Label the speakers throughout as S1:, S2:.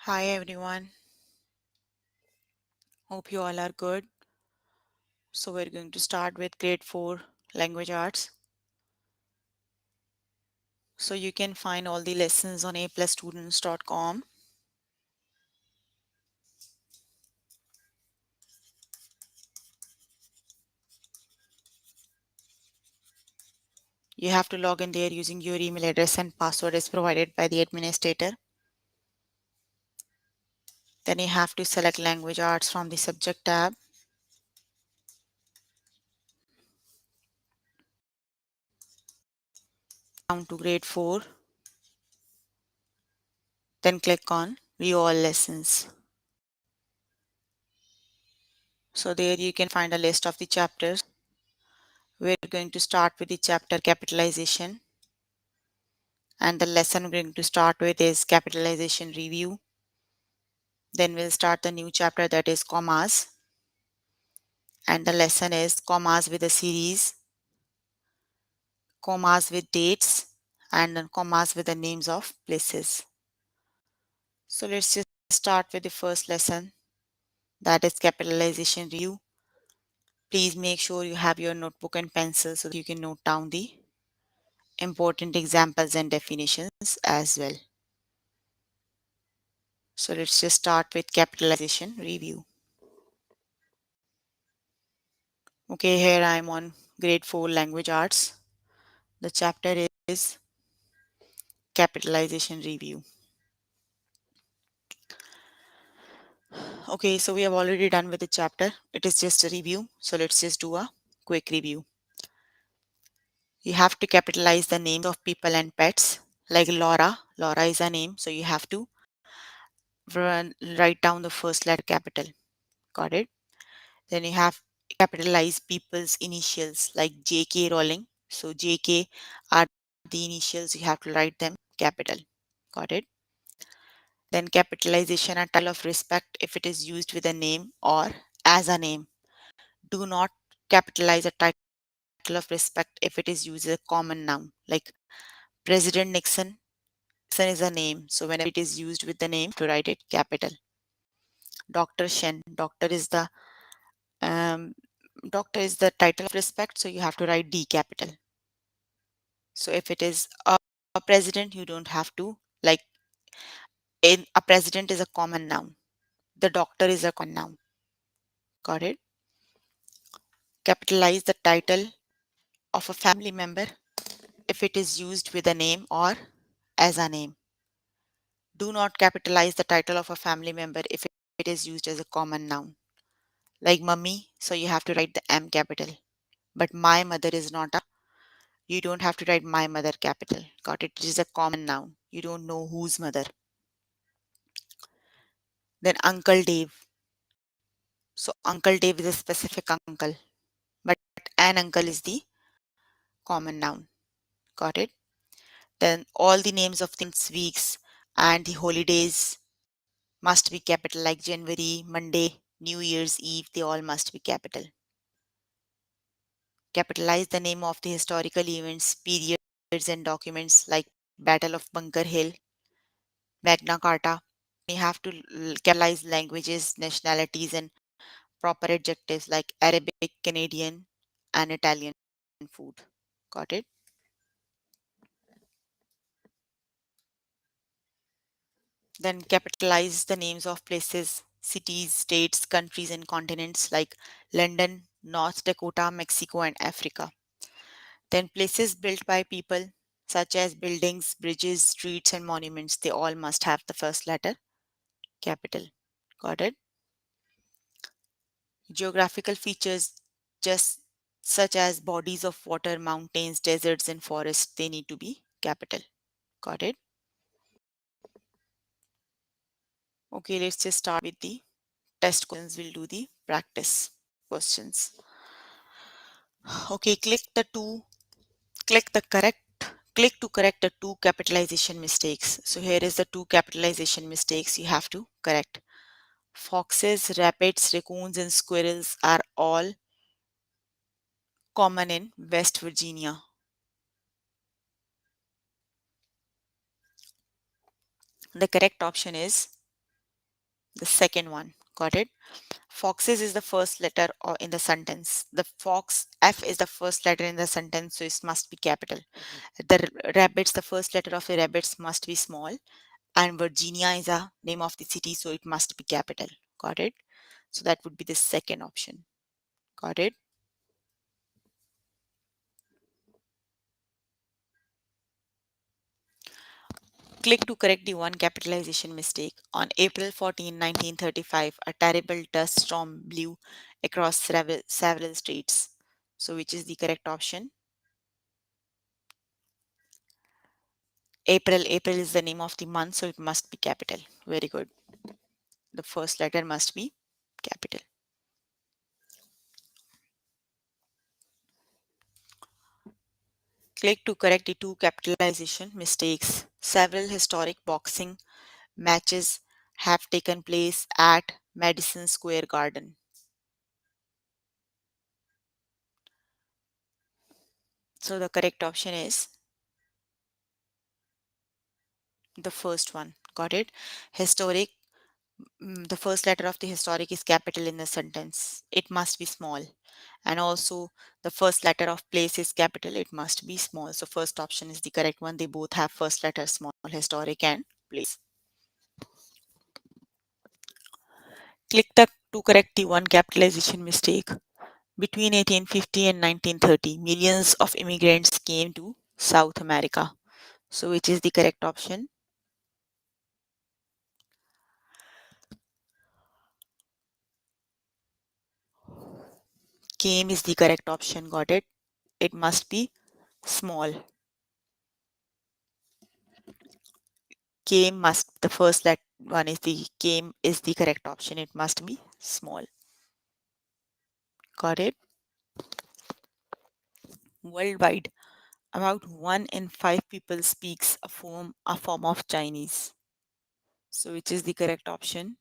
S1: Hi everyone, hope you all are good. So we're going to start with grade 4 language arts. So you can find all the lessons on aplusstudents.com. You have to log in there using your email address and password is provided by the administrator. Then you have to select language arts from the subject tab. Down to grade 4. Then click on view all lessons. So there you can find a list of the chapters. We're going to start with the chapter capitalization. And the lesson we're going to start with is capitalization review. Then we'll start the new chapter that is commas. And the lesson is commas with a series, commas with dates, and then commas with the names of places. So let's just start with the first lesson, that is capitalization review. Please make sure you have your notebook and pencil so that you can note down the important examples and definitions as well. So let's just start with capitalization review. Okay, here I am on grade 4 language arts. The chapter is capitalization review. Okay, so we have already done with the chapter. It is just a review. So let's just do a quick review. You have to capitalize the names of people and pets. Like Laura. Laura is a name. So you have to write down the first letter capital. Got it? Then you have capitalize people's initials like JK Rowling. So JK are the initials. You have to write them capital. Got it? Then capitalization a title of respect if it is used with a name or as a name. Do not capitalize a title of respect if it is used as a common noun. Like President Nixon, Nixon is a name. So whenever it is used with the name, to write it capital. Dr. Shen, um, doctor is the title of respect, so you have to write D capital. So if it is a president, you don't have to, like in a president is a common noun. The doctor is a common noun. Got it? Capitalize the title of a family member if it is used with a name or as a name. Do not capitalize the title of a family member if it is used as a common noun. Like mummy, so you have to write the M capital. But my mother is not a, you don't have to write my mother capital. Got it? It is a common noun. You don't know whose mother. Then Uncle Dave. So Uncle Dave is a specific uncle, but an uncle is the common noun. Got it? Then all the names of things, weeks, and the holidays must be capital, like January, Monday, New Year's Eve, they all must be capital. Capitalize the name of the historical events, periods, and documents like Battle of Bunker Hill, Magna Carta. You have to capitalize languages, nationalities, and proper adjectives like Arabic, Canadian, and Italian food. Got it? Then capitalize the names of places, cities, states, countries, and continents like London, North Dakota, Mexico, and Africa. Then places built by people, such as buildings, bridges, streets, and monuments, they all must have the first letter capital. Got it? Geographical features, just such as bodies of water, mountains, deserts, and forests, they need to be capital. Got it? Okay, let's just start with the test questions. We'll do the practice questions. Okay, click the correct, click to correct the two capitalization mistakes. So here is the two capitalization mistakes you have to correct. Foxes, rabbits, raccoons, and squirrels are all common in West Virginia. The correct option is The second one. Got it? Foxes is the first letter in the sentence. The fox, F is the first letter in the sentence, so it must be capital. The rabbits, the first letter of the rabbits must be small. And Virginia is a name of the city, so it must be capital. Got it? So that would be the second option. Got it? Click to correct the one capitalization mistake. On April 14, 1935, a terrible dust storm blew across several states. So which is the correct option? April. April is the name of the month, so it must be capital. Very good. The first letter must be capital. Click to correct the two capitalization mistakes. Several historic boxing matches have taken place at Madison Square Garden. So the correct option is the first one. Got it? Historic. The first letter of the historic is capital in the sentence. It must be small. And also the first letter of place is capital. It must be small. So first option is the correct one. They both have first letter small, historic and place. Click the to correct the one capitalization mistake. Between 1850 and 1930, millions of immigrants came to South America. So which is the correct option? Came is the correct option. Got it? It must be small. Came must the first let one is the came is the correct option. It must be small. Got it? Worldwide, about 1 in 5 people speaks a form of Chinese. So which is the correct option?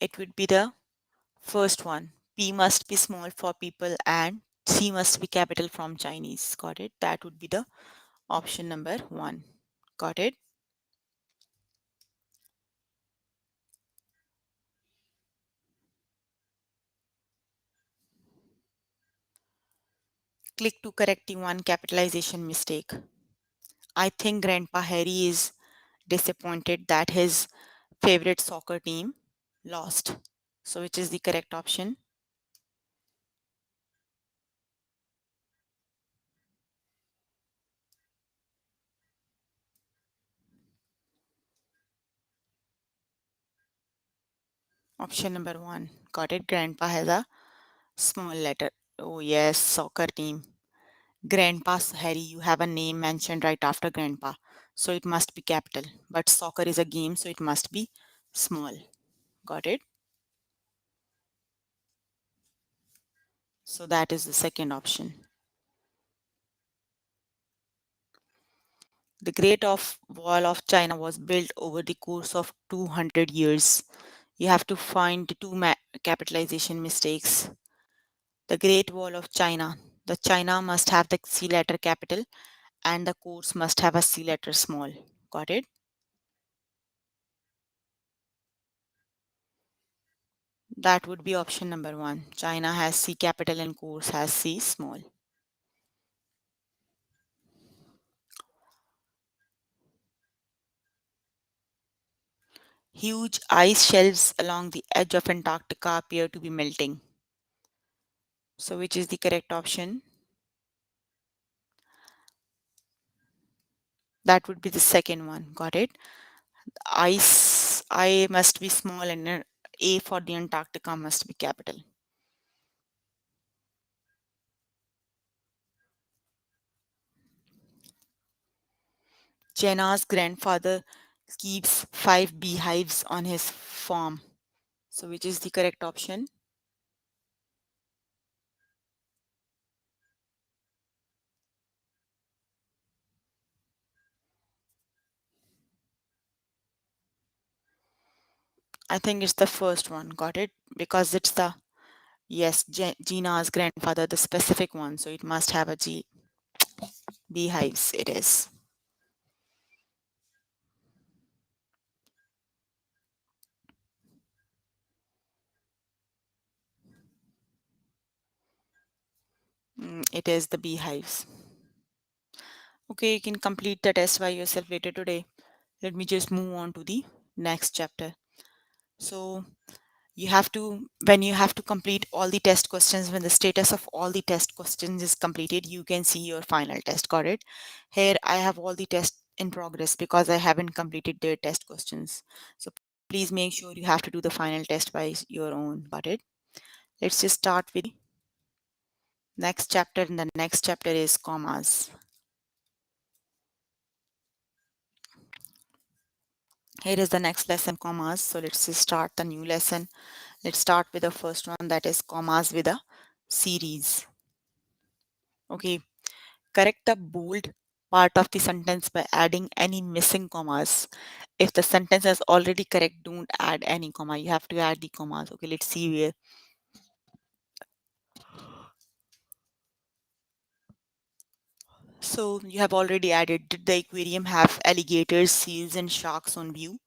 S1: It would be the first one. P must be small for people and C must be capital from Chinese. Got it? That would be the option number one. Got it? Click to correct the one capitalization mistake. I think Grandpa Harry is disappointed that his favorite soccer team lost. So, which is the correct option? Option number one. Got it. Grandpa has a small letter. Oh, yes, soccer team. Grandpa's Harry, you have a name mentioned right after Grandpa. So, it must be capital. But soccer is a game, so it must be small. Got it? So, that is the second option. The Wall of China was built over the course of 200 years. You have to find the two capitalization mistakes. The Great Wall of China. The China must have the C letter capital and the course must have a C letter small. Got it? That would be option number one. China has C capital and course has C small. Huge ice shelves along the edge of Antarctica appear to be melting. So, which is the correct option? That would be the second one. Got it? I must be small and A for the Antarctica must be capital. Jenna's grandfather keeps 5 beehives on his farm. So, which is the correct option? I think it's the first one. Got it? Because it's the Yes, Gina's grandfather, the specific one. So it must have a G. Beehives, it is. It is the beehives. Okay, you can complete the test by yourself later today. Let me just move on to the next chapter. So you have to, when you have to complete all the test questions, when the status of all the test questions is completed, you can see your final test. Got it? Here I have all the tests in progress because I haven't completed their test questions. So please make sure you have to do the final test by your own. Got it? Let's just start with the next chapter, and the next chapter is commas. Here is the next lesson, commas. So let's just start the new lesson. Let's start with the first one, that is commas with a series. Okay, correct the bold part of the sentence by adding any missing commas. If the sentence is already correct, don't add any comma. You have to add the commas. Okay, let's see where. So you have already added, did the aquarium have alligators, seals, and sharks on view?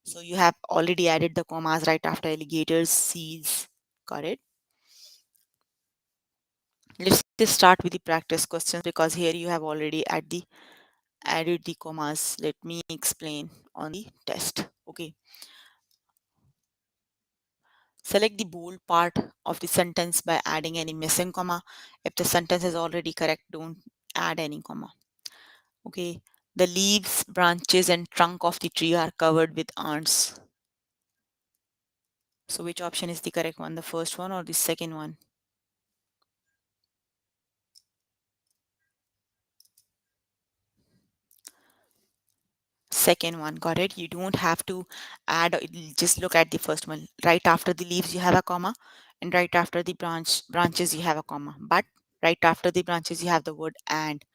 S1: So you have already added the commas right after alligators, seals. Got it? Let's just start with the practice questions because here you have already added the commas. Let me explain on the test. Okay. Select the bold part of the sentence by adding any missing comma. If the sentence is already correct, don't add any comma. Okay. The leaves, branches, and trunk of the tree are covered with ants. So which option is the correct one? The first one or the second one? Second one, got it. You don't have to add, just look at the first one. Right after the leaves you have a comma, and right after the branches you have a comma, but right after the branches you have the word and.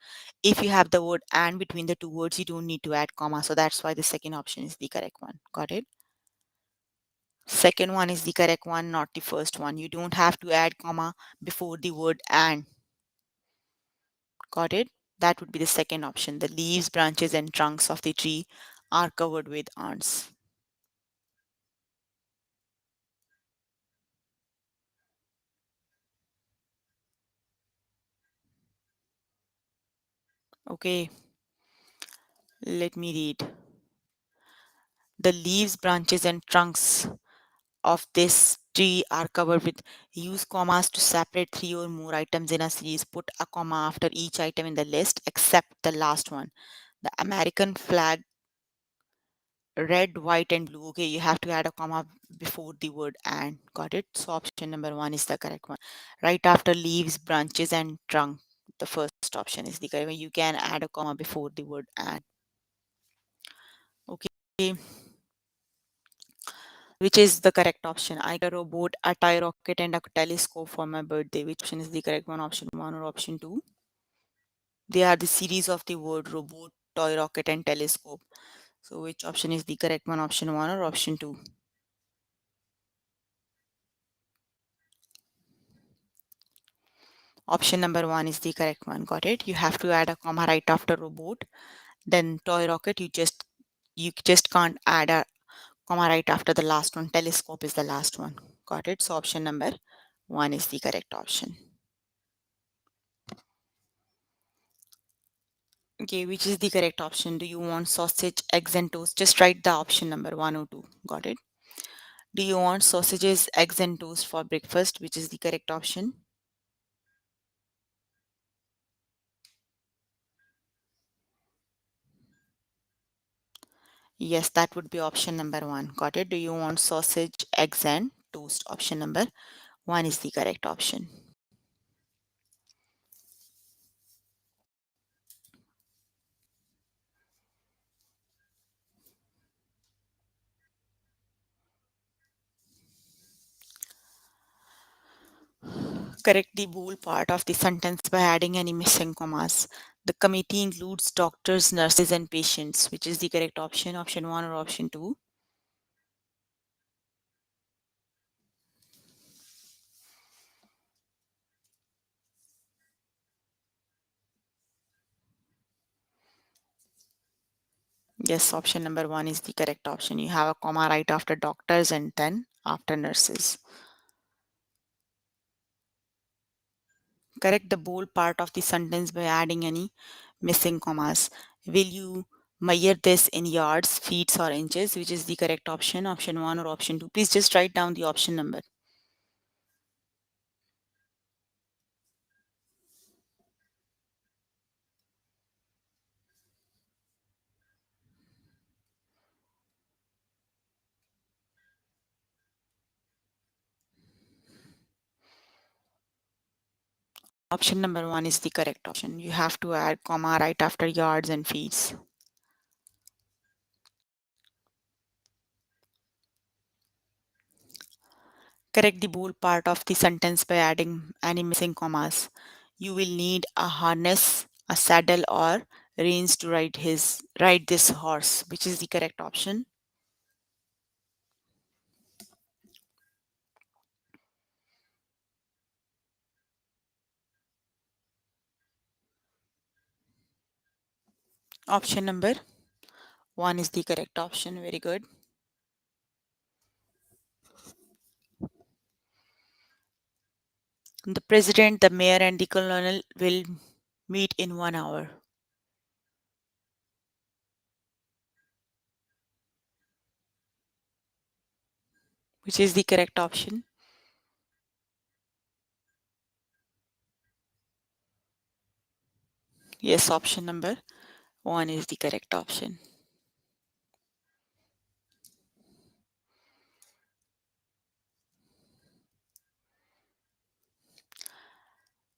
S1: If you have the word and between the two words, you don't need to add comma, so that's why the second option is the correct one. Got it? Second one is the correct one, not the first one. You don't have to add comma before the word and. Got it? That would be the second option. The leaves, branches, and trunks of the tree are covered with ants. Okay, let me read. The leaves, branches, and trunks of this tree are covered with. Use commas to separate three or more items in a series. Put a comma after each item in the list except the last one. The American flag, red, white, and blue. Okay, you have to add a comma before the word and. Got it? So option number one is the correct one. Right after leaves, branches, and trunk. The first option is the correct one. You can add a comma before the word and. Okay. Which is the correct option? I got a robot, a toy rocket, and a telescope for my birthday. Which option is the correct one? Option one or option two? They are the series of the word robot, toy rocket, and telescope. So which option is the correct one? Option one or option two? Option number one is the correct one. Got it? You have to add a comma right after robot. Then toy rocket, you just can't add a comma right after the last one. Telescope is the last one. Got it? So option number one is the correct option. Okay, which is the correct option? Do you want sausage, eggs, and toast? Just write the option number one or two. Got it? Do you want sausages, eggs, and toast for breakfast? Which is the correct option? Yes, that would be option number one. Got it? Do you want sausage, eggs, and toast? Option number one is the correct option. Correct the bold part of the sentence by adding any missing commas. The committee includes doctors, nurses, and patients. Which is the correct option? Option one or option two? Yes, option number one is the correct option. You have a comma right after doctors and then after nurses. Correct the bold part of the sentence by adding any missing commas. Will you measure this in yards, feet, or inches? Which is the correct option? Option one or option two? Please just write down the option number. Option number one is the correct option. You have to add comma right after yards and feet. Correct the bold part of the sentence by adding any missing commas. You will need a harness, a saddle, or reins to ride this horse, which is the correct option. Option number one is the correct option. Very good. The president, the mayor, and the colonel will meet in 1 hour, which is the correct option. Yes, option number one is the correct option.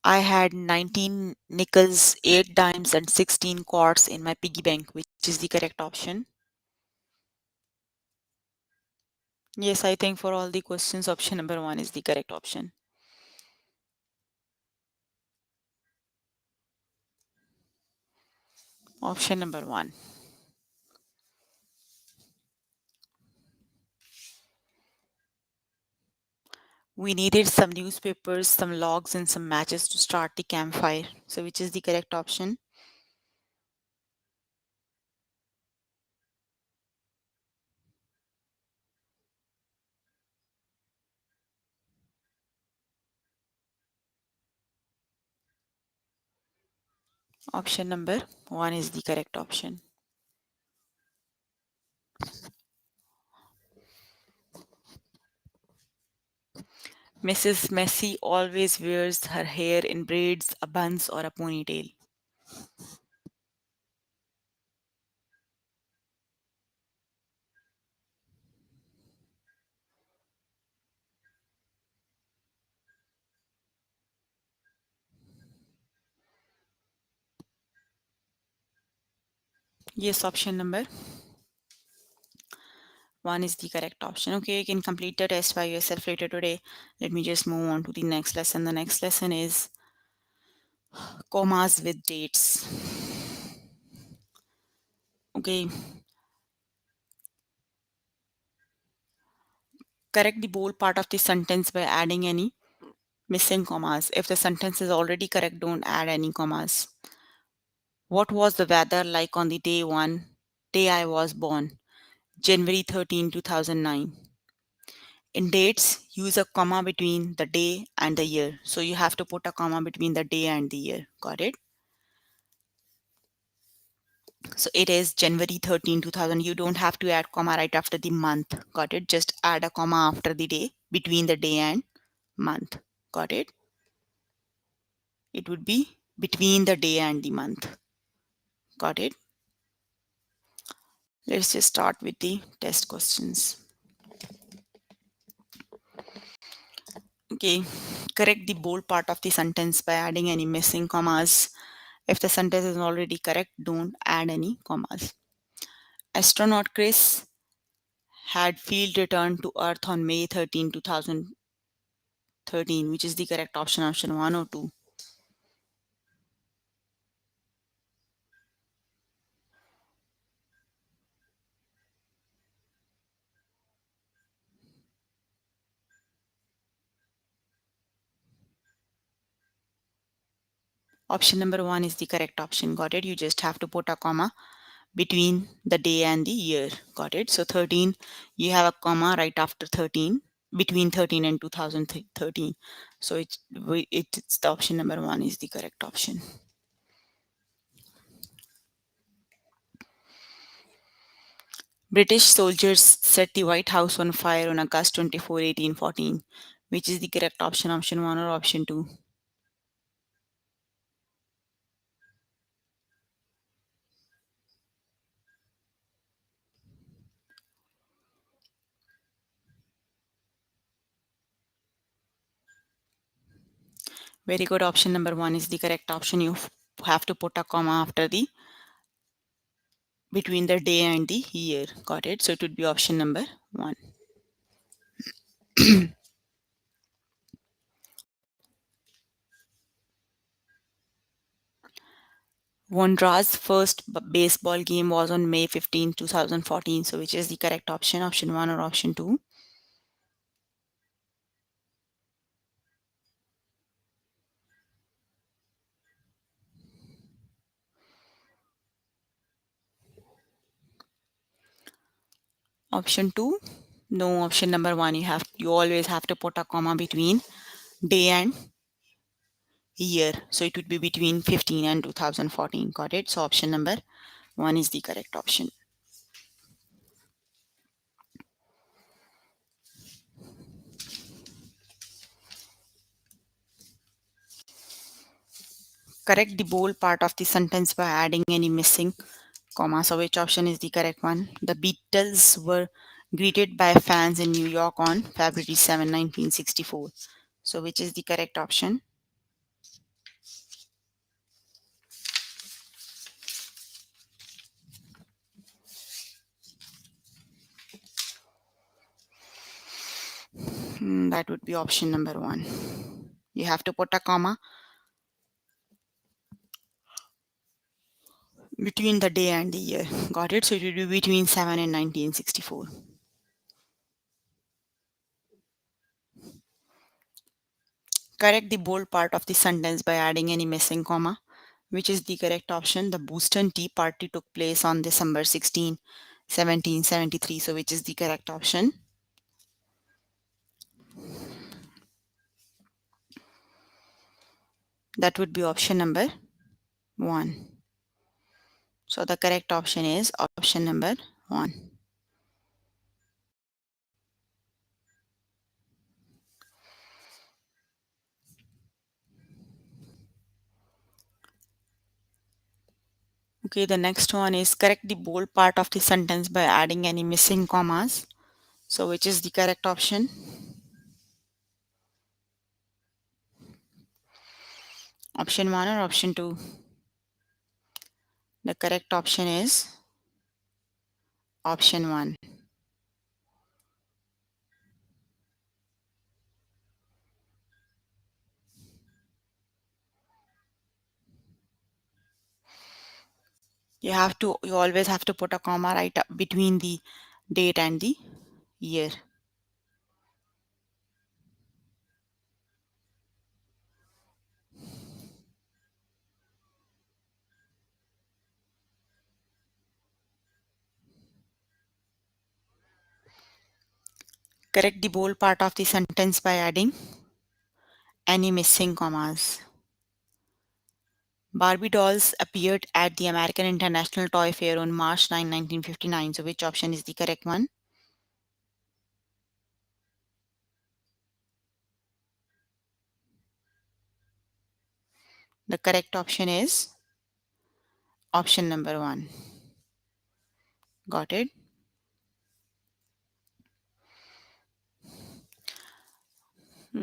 S1: I had 19 nickels, 8 dimes, and 16 quarts in my piggy bank, which is the correct option. Yes, I think for all the questions, option number one is the correct option. Option number one. We needed some newspapers, some logs, and some matches to start the campfire. So, which is the correct option? Option number one is the correct option. Mrs. Messi always wears her hair in braids, a buns, or a ponytail. Yes, option number one is the correct option. Okay, you can complete the test by yourself later today. Let me just move on to the next lesson. The next lesson is commas with dates. Okay, correct the bold part of the sentence by adding any missing commas. If the sentence is already correct, don't add any commas. What was the weather like on the day I was born? January 13, 2009. In dates, use a comma between the day and the year. So you have to put a comma between the day and the year. Got it? So it is January 13, 2000. You don't have to add comma right after the month. Got it? Just add a comma after the day, between the day and month. Got it? It would be between the day and the month. Got it? Let's just start with the test questions. Okay, correct the bold part of the sentence by adding any missing commas. If the sentence is already correct, don't add any commas. Astronaut Chris had field returned to Earth on May 13, 2013, which is the correct option, option 1 or 2. Option number 1 is the correct option. Got it? You just have to put a comma between the day and the year. Got it? So 13, you have a comma right after 13, between 13 and 2013. So it's the option number 1 is the correct option. British soldiers set the White House on fire on August 24, 1814. Which is the correct option? Option 1 or option 2? Very good. Option number 1 is the correct option. You have to put a comma after the between the day and the year. Got it? So it would be option number 1. Vondra's first baseball game was on May 15, 2014. So which is the correct option? Option 1 or option 2? Option 2? No, option number 1. You always have to put a comma between day and year. So it would be between 15 and 2014. Got it? So option number 1 is the correct option. Correct the bold part of the sentence by adding any missing comma. So which option is the correct one? The Beatles were greeted by fans in New York on February 7, 1964. So which is the correct option? That would be option number 1. You have to put a comma between the day and the year. Got it? So it would be between 7 and 1964. Correct the bold part of the sentence by adding any missing comma. Which is the correct option? The Boston Tea Party took place on December 16, 1773. So which is the correct option? That would be option number 1. So the correct option is option number 1. Okay, the next one is correct the bold part of the sentence by adding any missing commas. So which is the correct option? Option 1 or option 2? The correct option is option 1. You always have to put a comma right up between the date and the year. Correct the bold part of the sentence by adding any missing commas. Barbie dolls appeared at the American International Toy Fair on March 9, 1959. So which option is the correct one? The correct option is option number 1. Got it?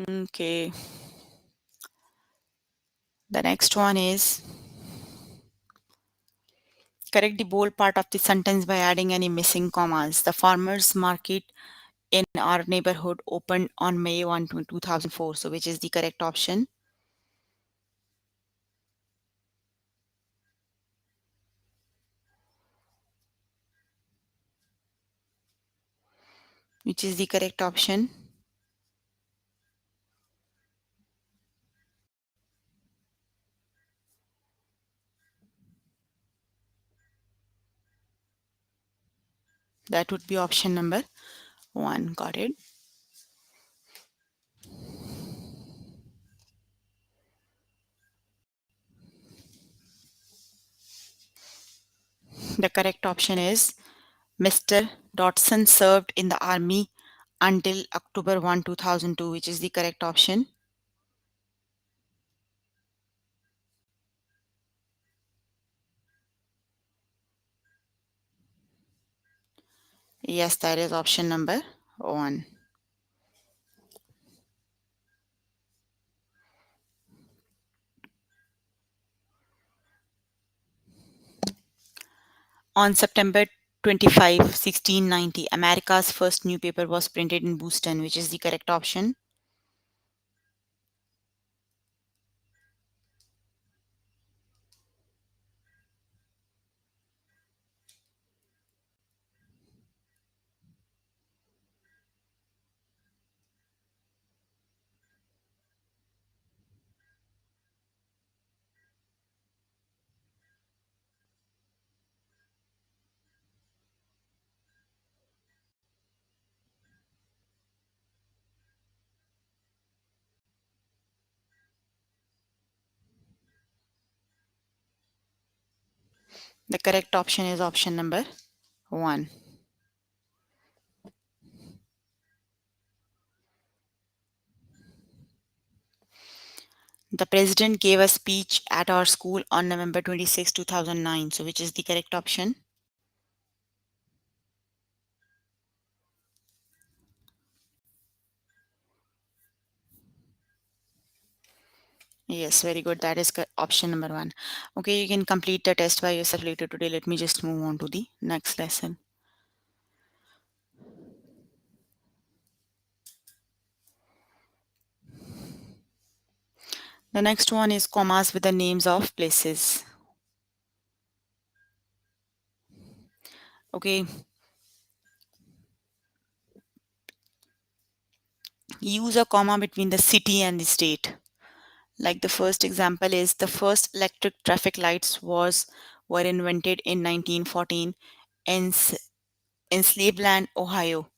S1: Okay. The next one is correct the bold part of the sentence by adding any missing commas. The farmers market in our neighborhood opened on May 1, 2004. So which is the correct option? Which is the correct option? That would be option number 1. Got it? The correct option is Mr. Dodson served in the army until October 1, 2002, which is the correct option. Yes, that is option number 1. On September 25, 1690, America's first newspaper was printed in Boston, which is the correct option. The correct option is option number 1. The president gave a speech at our school on November 26, 2009. So, which is the correct option? Yes, very good. That is option number 1. Okay, you can complete the test by yourself later today. Let me just move on to the next lesson. The next one is commas with the names of places. Okay, use a comma between the city and the state. Like the first example is the first electric traffic lights were invented in 1914 in in Slaveland, Ohio.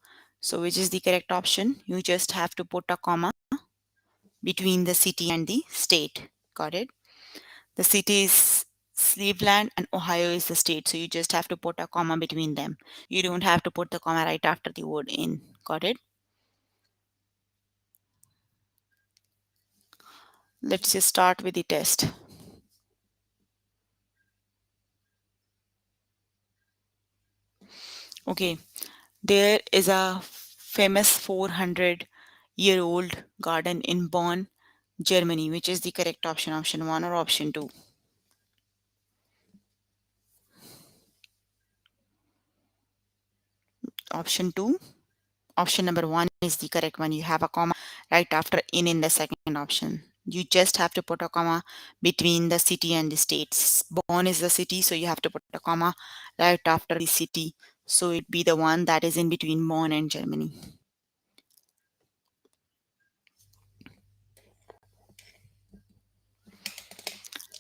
S1: So which is the correct option? You just have to put a comma between the city and the state. Got it? The city is Cleveland and Ohio is the state. So you just have to put a comma between them. You don't have to put the comma right after the word in. Got it? Let's just start with the test. Okay, there is a famous 400-year-old garden in Bonn, Germany, which is the correct option, option 1 or option 2? Option 2. Option number 1 is the correct one. You have a comma right after in the second option. You just have to put a comma between the city and the states. Bonn is the city, so you have to put a comma right after the city. So it'd be the one that is in between Bonn and Germany.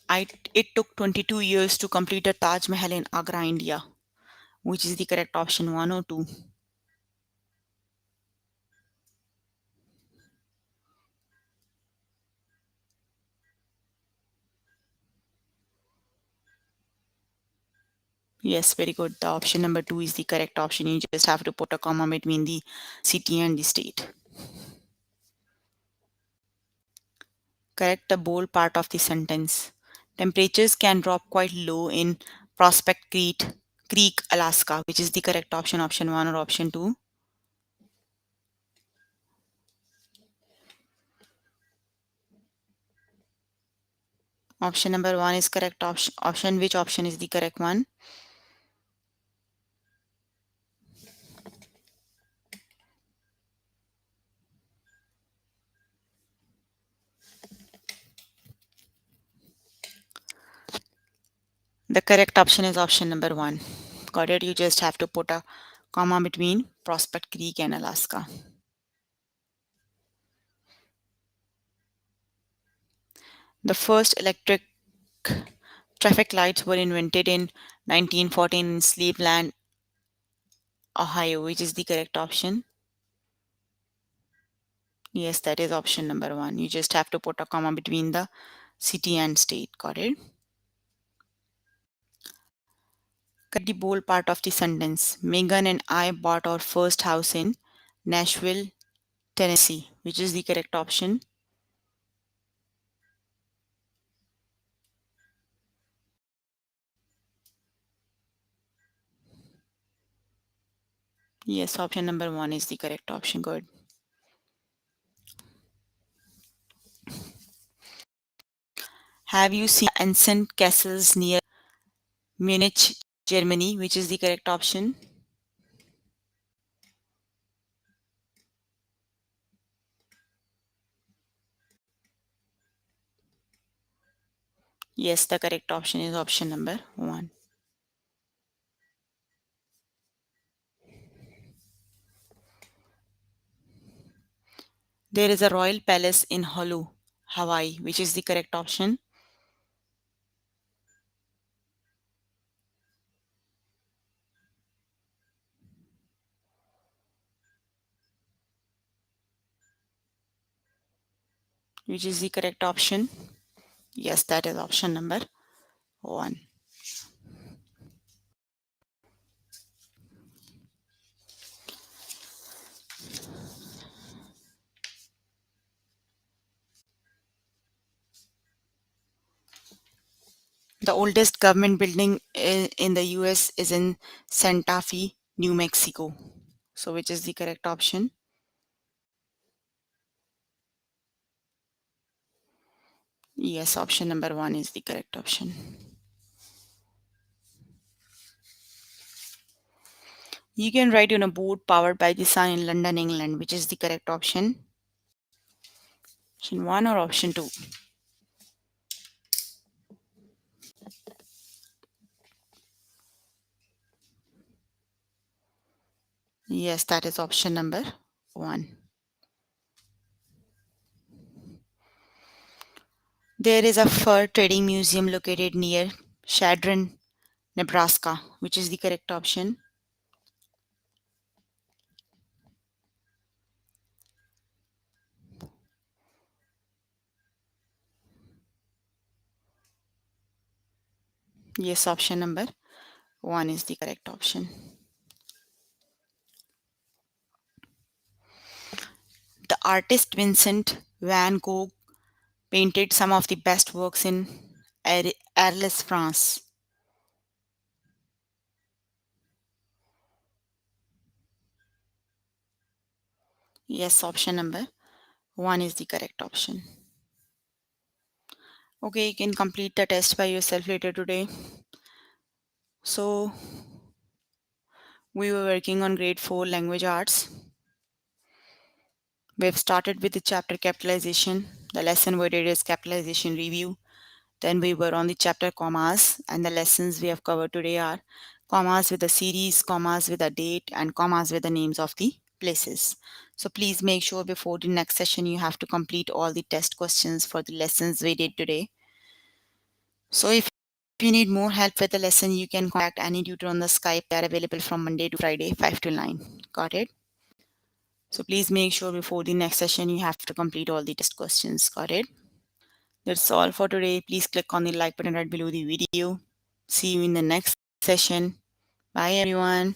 S1: It took 22 years to complete the Taj Mahal in Agra, India. Which is the correct option, 1 or 2? Yes, very good. The option number 2 is the correct option. You just have to put a comma between the city and the state. Correct the bold part of the sentence. Temperatures can drop quite low in Creek, Alaska, which is the correct option, option 1 or option 2? Option number 1 is correct option. Which option is the correct one? The correct option is option number 1. Got it? You just have to put a comma between Prospect Creek and Alaska. The first electric traffic lights were invented in 1914 in Cleveland, Ohio, which is the correct option? Yes, that is option number one. You just have to put a comma between the city and state. Got it? Cut the bold part of the sentence. Megan and I bought our first house in Nashville, Tennessee, which is the correct option? Yes, option number one is the correct option. Good. Have you seen ancient castles near Munich, Germany, which is the correct option? Yes, the correct option is option number one. There is a royal palace in Honolulu, Hawaii, which is the correct option? Which is the correct option? Yes, that is option number one. The oldest government building in the US is in Santa Fe, New Mexico. So, which is the correct option? Yes, option number one is the correct option. You can ride on a boat powered by the sun in London, England, which is the correct option? Option one or option two? Yes, that is option number one. There is a fur trading museum located near Chadron, Nebraska, which is the correct option? Yes, option number one is the correct option. The artist Vincent van Gogh painted some of the best works in Arles, France. Yes, option number one is the correct option. Okay, you can complete the test by yourself later today. So, we were working on grade 4 language arts. We've started with the chapter capitalization. The lesson we did is capitalization review. Then we were on the chapter commas, and the lessons we have covered today are commas with the series, commas with the date, and commas with the names of the places. So please make sure before the next session you have to complete all the test questions for the lessons we did today. So if you need more help with the lesson, you can contact any tutor on the Skype. They are available from Monday to Friday, 5 to 9. Got it? So please make sure before the next session you have to complete all the test questions. Got it? That's all for today. Please click on the like button right below the video. See you in the next session. Bye everyone.